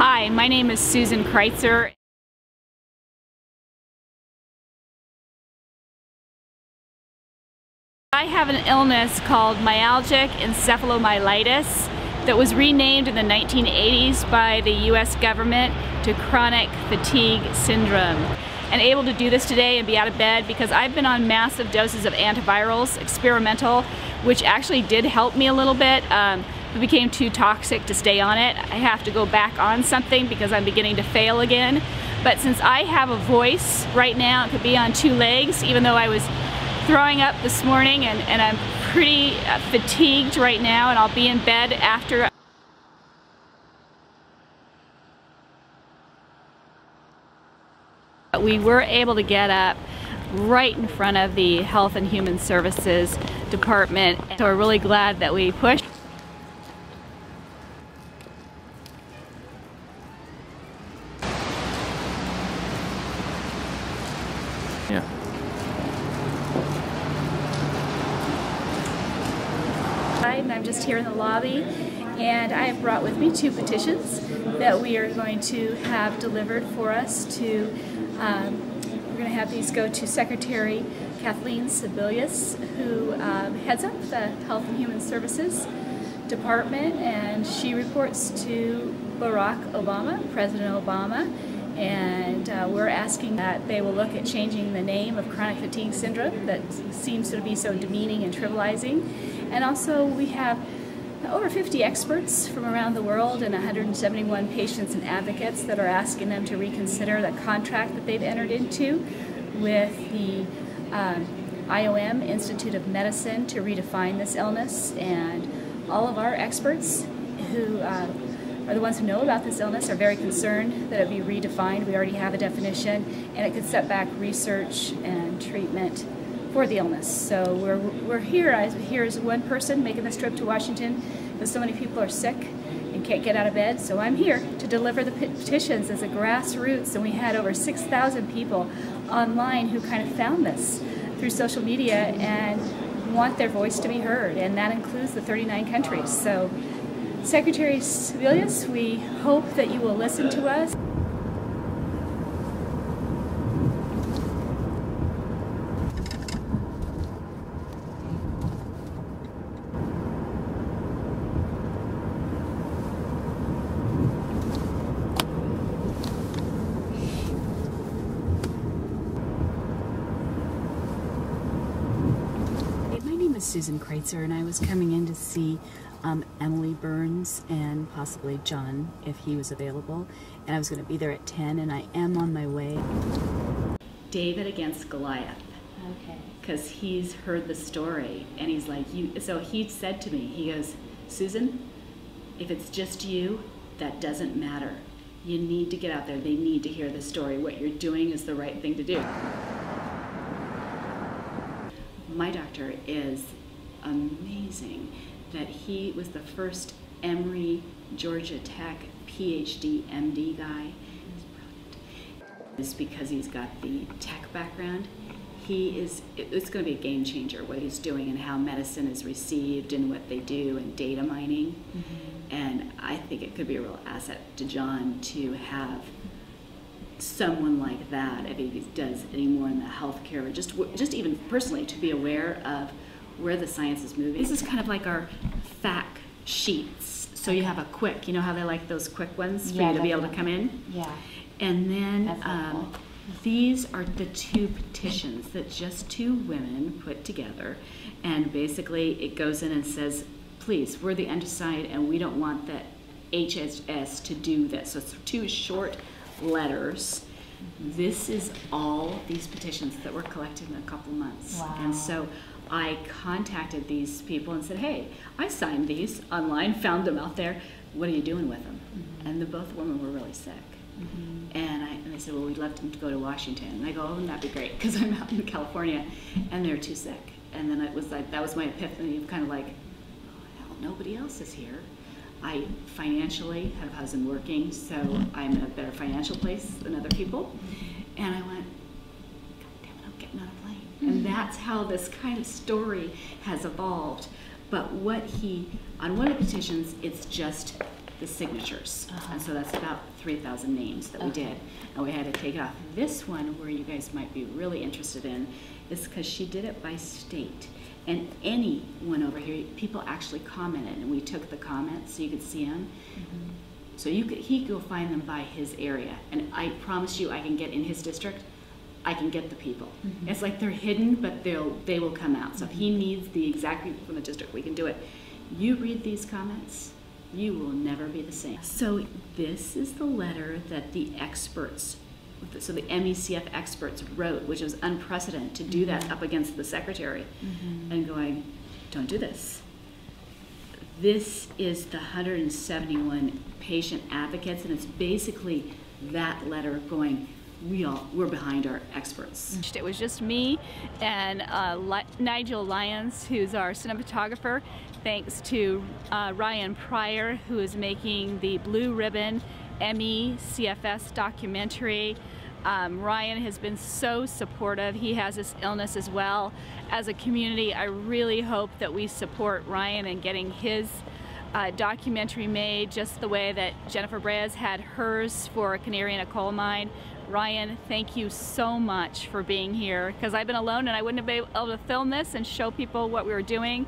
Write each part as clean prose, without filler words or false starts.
Hi, my name is Susan Kreutzer. I have an illness called myalgic encephalomyelitis that was renamed in the 1980s by the US government to chronic fatigue syndrome. And able to do this today and be out of bed because I've been on massive doses of antivirals, experimental, which actually did help me a little bit. It became too toxic to stay on it. I have to go back on something because I'm beginning to fail again. But since I have a voice right now, it could be on two legs, even though I was throwing up this morning and I'm pretty fatigued right now, and I'll be in bed after. We were able to get up right in front of the Health and Human Services Department, so we're really glad that we pushed. Yeah. I'm just here in the lobby, and I have brought with me two petitions that we are going to have delivered for us to, we're going to have these go to Secretary Kathleen Sebelius, who heads up the Health and Human Services Department, and she reports to Barack Obama, President Obama, and we're asking that they will look at changing the name of chronic fatigue syndrome that seems to be so demeaning and trivializing. And also we have over 50 experts from around the world and 171 patients and advocates that are asking them to reconsider the contract that they've entered into with the IOM, Institute of Medicine, to redefine this illness. And all of our experts who are the ones who know about this illness are very concerned that it be redefined. We already have a definition, and it could set back research and treatment for the illness. So we're here as one person making this trip to Washington because so many people are sick and can't get out of bed. So I'm here to deliver the petitions as a grassroots, and we had over 6,000 people online who kind of found this through social media and want their voice to be heard, and that includes the 39 countries. So Secretary Sebelius, we hope that you will listen to us. My name is Susan Kreutzer, and I was coming in to see Emily Burns and possibly John if he was available, and I was going to be there at 10, and I am on my way. David against Goliath. Okay. Because he's heard the story, and he's like, so he said to me, he goes, Susan, if it's just you, that doesn't matter. You need to get out there. They need to hear the story. What you're doing is the right thing to do. My doctor is amazing, that he was the first Emory, Georgia Tech PhD MD guy. He's brilliant. It's because he's got the tech background. It's going to be a game changer what he's doing and how medicine is received and what they do and data mining. Mm-hmm. And I think it could be a real asset to John to have someone like that, if he does any more in the healthcare, or just even personally to be aware of where the science is moving. This is kind of like our fact sheets. So you have a quick, you know how they like those quick ones for you to be able to come in? Yeah. And then these are the two petitions that just two women put together. And basically it goes in and says, please, we're the undersigned and we don't want the HHS to do this. So it's two short letters. This is all these petitions that were collected in a couple months. Wow. And so I contacted these people and said, hey, I signed these online, found them out there. What are you doing with them? Mm-hmm. And both women were really sick. Mm-hmm. And they said, well, we'd love them to go to Washington. And I go, oh, that'd be great, because I'm out in California, and they're too sick. And then it was like, that was my epiphany of kind of like, oh, hell, nobody else is here. I financially have a husband working, so I'm in a better financial place than other people. And I went, God damn it, I'm getting on a plane. And that's how this kind of story has evolved. But on one of the petitions, it's just the signatures. And so that's about 3,000 names that we did. And we had to take it off. This one, where you guys might be really interested in, is because she did it by state. And anyone over here, people actually commented, and we took the comments so you could see them. So he could go find them by his area. And I promise you, I can get in his district, I can get the people. It's like they're hidden, but they will come out. So if he needs the exact people from the district, we can do it. You read these comments, you will never be the same. So this is the letter that the experts, so the MECF experts wrote, which was unprecedented to do that up against the secretary and going, don't do this. This is the 171 patient advocates, and it's basically that letter going, we're behind our experts. It was just me and Nigel Lyons, who's our cinematographer, thanks to Ryan Pryor, who is making the Blue Ribbon Emmy CFS documentary. Ryan has been so supportive. He has this illness as well. As a community, I really hope that we support Ryan in getting his documentary made, just the way that Jennifer Brez had hers for A Canary in a Coal Mine. Ryan, thank you so much for being here, because I've been alone and I wouldn't have been able to film this and show people what we were doing.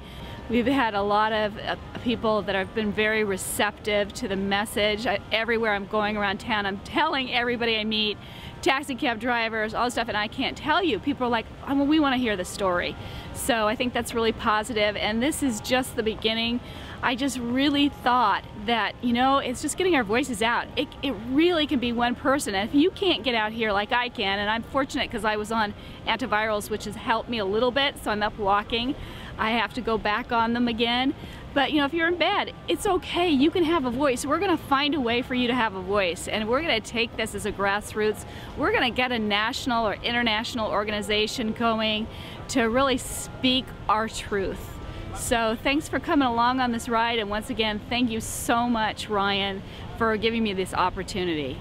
We've had a lot of people that have been very receptive to the message. Everywhere I'm going around town, I'm telling everybody I meet, taxi cab drivers, all this stuff, and I can't tell you. People are like, oh, well, we want to hear the story. So I think that's really positive, and this is just the beginning. I just really thought that, you know, it's just getting our voices out. It really can be one person, and if you can't get out here like I can, and I'm fortunate because I was on antivirals, which has helped me a little bit, so I'm up walking. I have to go back on them again. But you know, if you're in bed, it's okay, you can have a voice. We're gonna find a way for you to have a voice, and we're gonna take this as a grassroots. We're gonna get a national or international organization going to really speak our truth. So thanks for coming along on this ride, and once again, thank you so much, Ryan, for giving me this opportunity.